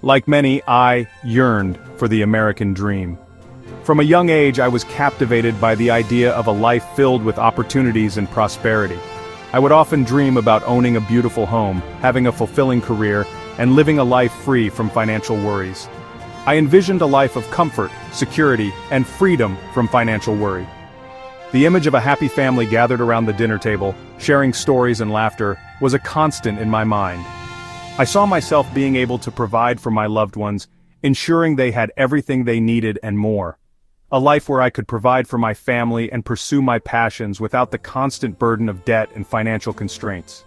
Like many, I yearned for the American dream. From a young age, I was captivated by the idea of a life filled with opportunities and prosperity. I would often dream about owning a beautiful home, having a fulfilling career, and living a life free from financial worries. I envisioned a life of comfort, security, and freedom from financial worry. The image of a happy family gathered around the dinner table, sharing stories and laughter, was a constant in my mind. I saw myself being able to provide for my loved ones, ensuring they had everything they needed and more. A life where I could provide for my family and pursue my passions without the constant burden of debt and financial constraints.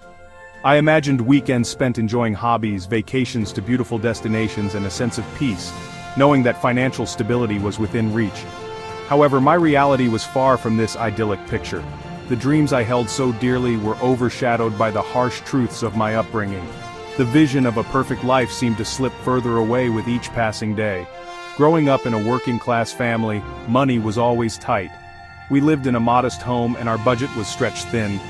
I imagined weekends spent enjoying hobbies, vacations to beautiful destinations, and a sense of peace, knowing that financial stability was within reach. However, my reality was far from this idyllic picture. The dreams I held so dearly were overshadowed by the harsh truths of my upbringing. The vision of a perfect life seemed to slip further away with each passing day. Growing up in a working-class family, money was always tight. We lived in a modest home and our budget was stretched thin.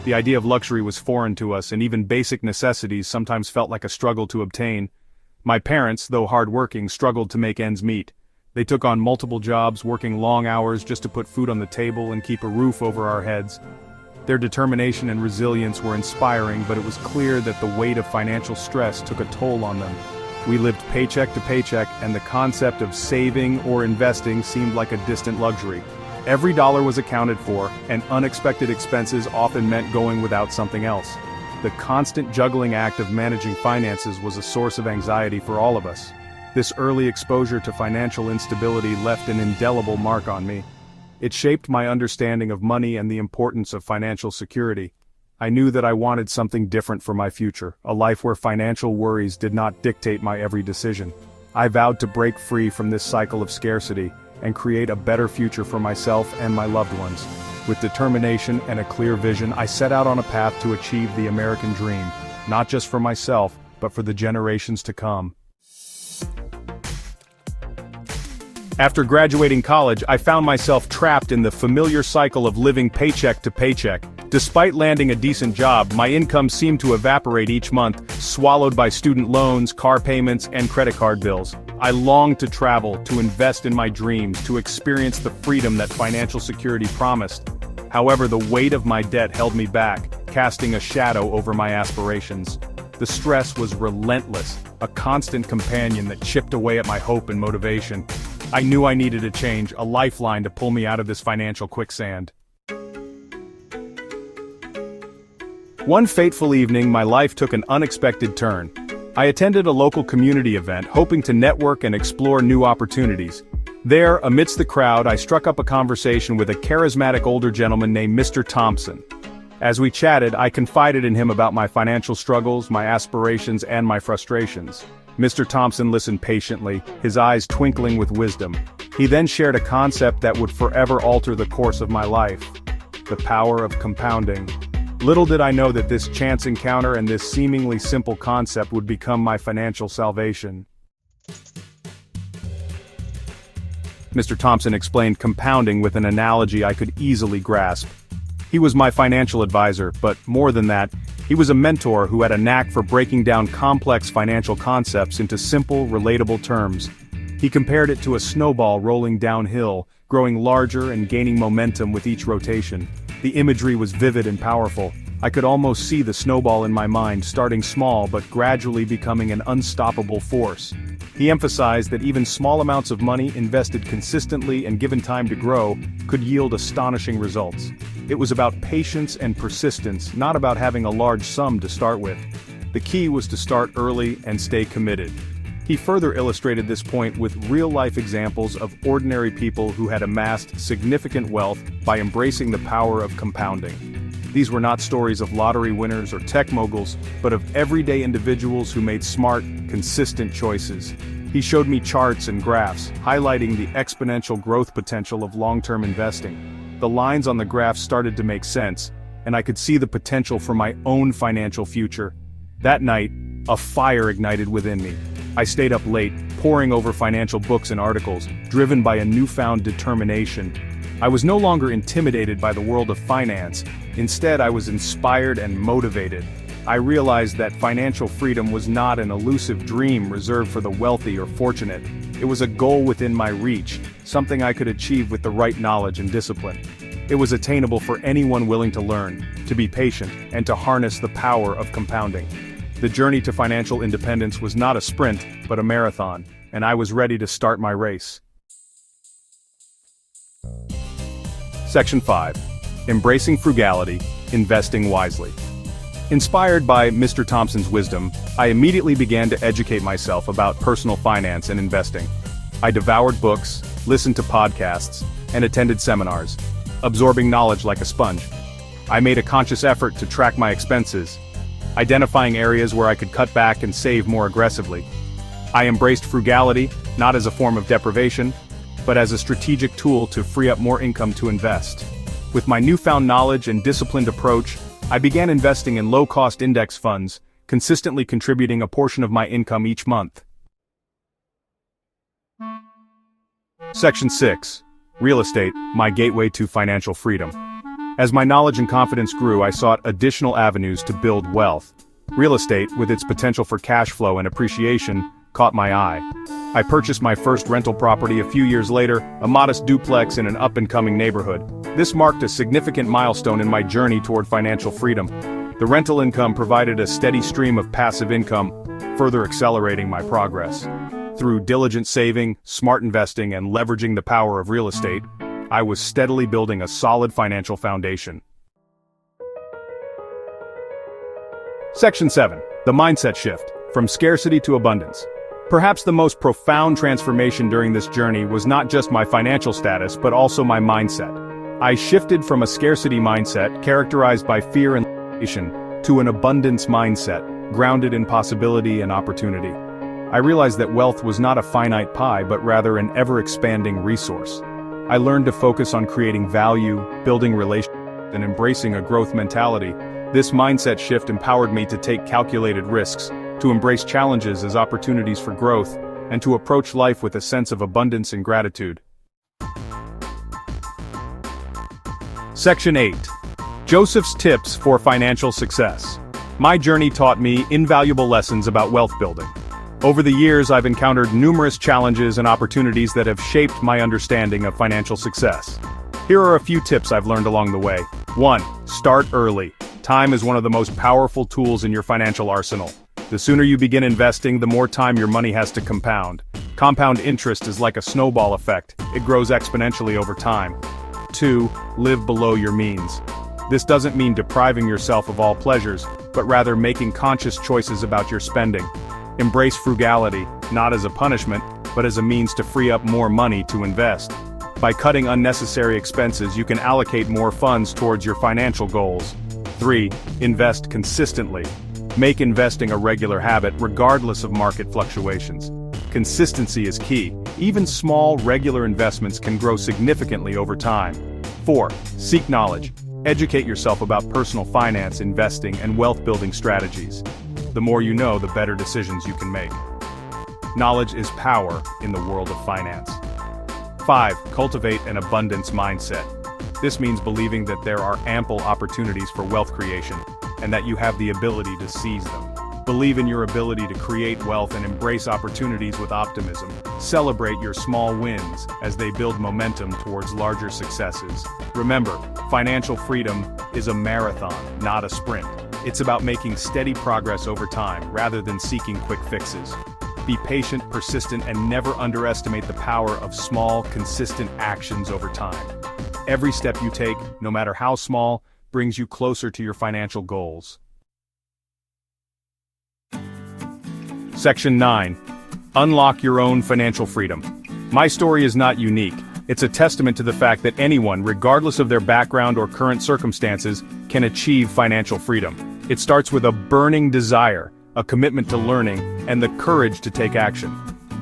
The idea of luxury was foreign to us, and even basic necessities sometimes felt like a struggle to obtain. My parents, though hard-working, struggled to make ends meet. They took on multiple jobs, working long hours just to put food on the table and keep a roof over our heads. Their determination and resilience were inspiring, but it was clear that the weight of financial stress took a toll on them. We lived paycheck to paycheck, and the concept of saving or investing seemed like a distant luxury. Every dollar was accounted for, and unexpected expenses often meant going without something else. The constant juggling act of managing finances was a source of anxiety for all of us. This early exposure to financial instability left an indelible mark on me. It shaped my understanding of money and the importance of financial security. I knew that I wanted something different for my future, a life where financial worries did not dictate my every decision. I vowed to break free from this cycle of scarcity and create a better future for myself and my loved ones. With determination and a clear vision, I set out on a path to achieve the American dream, not just for myself, but for the generations to come. After graduating college, I found myself trapped in the familiar cycle of living paycheck to paycheck. Despite landing a decent job, my income seemed to evaporate each month, swallowed by student loans, car payments, and credit card bills. I longed to travel, to invest in my dreams, to experience the freedom that financial security promised. However, the weight of my debt held me back, casting a shadow over my aspirations. The stress was relentless, a constant companion that chipped away at my hope and motivation. I knew I needed a change, a lifeline to pull me out of this financial quicksand. One fateful evening, my life took an unexpected turn. I attended a local community event, hoping to network and explore new opportunities. There, amidst the crowd, I struck up a conversation with a charismatic older gentleman named Mr. Thompson. As we chatted, I confided in him about my financial struggles, my aspirations, and my frustrations. Mr. Thompson listened patiently, his eyes twinkling with wisdom. He then shared a concept that would forever alter the course of my life: the power of compounding. Little did I know that this chance encounter and this seemingly simple concept would become my financial salvation. Mr. Thompson explained compounding with an analogy I could easily grasp. He was my financial advisor, but more than that, he was a mentor who had a knack for breaking down complex financial concepts into simple, relatable terms. He compared it to a snowball rolling downhill, growing larger and gaining momentum with each rotation. The imagery was vivid and powerful. I could almost see the snowball in my mind, starting small but gradually becoming an unstoppable force. He emphasized that even small amounts of money invested consistently and given time to grow could yield astonishing results. It was about patience and persistence, not about having a large sum to start with. The key was to start early and stay committed. He further illustrated this point with real-life examples of ordinary people who had amassed significant wealth by embracing the power of compounding. These were not stories of lottery winners or tech moguls, but of everyday individuals who made smart, consistent choices. He showed me charts and graphs, highlighting the exponential growth potential of long-term investing. The lines on the graph started to make sense, and I could see the potential for my own financial future. That night, a fire ignited within me. I stayed up late, poring over financial books and articles, driven by a newfound determination. I was no longer intimidated by the world of finance. Instead, I was inspired and motivated. I realized that financial freedom was not an elusive dream reserved for the wealthy or fortunate. It was a goal within my reach, something I could achieve with the right knowledge and discipline. It was attainable for anyone willing to learn, to be patient, and to harness the power of compounding. The journey to financial independence was not a sprint, but a marathon, and I was ready to start my race. Section 5. Embracing frugality, investing wisely. Inspired by Mr. Thompson's wisdom, I immediately began to educate myself about personal finance and investing. I devoured books, listened to podcasts, and attended seminars, absorbing knowledge like a sponge. I made a conscious effort to track my expenses, identifying areas where I could cut back and save more aggressively. I embraced frugality, not as a form of deprivation, but as a strategic tool to free up more income to invest. With my newfound knowledge and disciplined approach, I began investing in low-cost index funds, consistently contributing a portion of my income each month. Section 6. Real estate, my gateway to financial freedom. As my knowledge and confidence grew, I sought additional avenues to build wealth. Real estate, with its potential for cash flow and appreciation, caught my eye. I purchased my first rental property a few years later, a modest duplex in an up-and-coming neighborhood. This marked a significant milestone in my journey toward financial freedom. The rental income provided a steady stream of passive income, further accelerating my progress. Through diligent saving, smart investing, and leveraging the power of real estate, I was steadily building a solid financial foundation. Section 7. The mindset shift, from scarcity to abundance. Perhaps the most profound transformation during this journey was not just my financial status but also my mindset. I shifted from a scarcity mindset characterized by fear and limitation to an abundance mindset, grounded in possibility and opportunity. I realized that wealth was not a finite pie but rather an ever-expanding resource. I learned to focus on creating value, building relationships, and embracing a growth mentality. This mindset shift empowered me to take calculated risks, to embrace challenges as opportunities for growth, and to approach life with a sense of abundance and gratitude. Section 8. Joseph's Tips for Financial Success. My journey taught me invaluable lessons about wealth building. Over the years, I've encountered numerous challenges and opportunities that have shaped my understanding of financial success. Here are a few tips I've learned along the way. 1. Start early. Time is one of the most powerful tools in your financial arsenal. The sooner you begin investing, the more time your money has to compound. Compound interest is like a snowball effect. It grows exponentially over time. 2. Live below your means. This doesn't mean depriving yourself of all pleasures, but rather making conscious choices about your spending. Embrace frugality, not as a punishment, but as a means to free up more money to invest. By cutting unnecessary expenses, you can allocate more funds towards your financial goals. 3. Invest consistently. Make investing a regular habit regardless of market fluctuations. Consistency is key. Even small, regular investments can grow significantly over time. 4. Seek knowledge. Educate yourself about personal finance, investing, and wealth-building strategies. The more you know, the better decisions you can make. Knowledge is power in the world of finance. 5. Cultivate an abundance mindset. This means believing that there are ample opportunities for wealth creation, and that you have the ability to seize them. Believe in your ability to create wealth and embrace opportunities with optimism. Celebrate your small wins as they build momentum towards larger successes. Remember, financial freedom is a marathon, not a sprint. It's about making steady progress over time rather than seeking quick fixes. Be patient, persistent, and never underestimate the power of small, consistent actions over time. Every step you take, no matter how small, brings you closer to your financial goals. Section 9. Unlock your own financial freedom. My story is not unique. It's a testament to the fact that anyone, regardless of their background or current circumstances, can achieve financial freedom. It starts with a burning desire, a commitment to learning, and the courage to take action.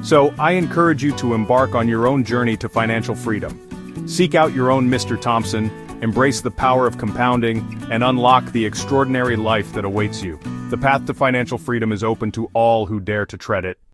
So, I encourage you to embark on your own journey to financial freedom. Seek out your own Mr. Thompson, embrace the power of compounding, and unlock the extraordinary life that awaits you. The path to financial freedom is open to all who dare to tread it.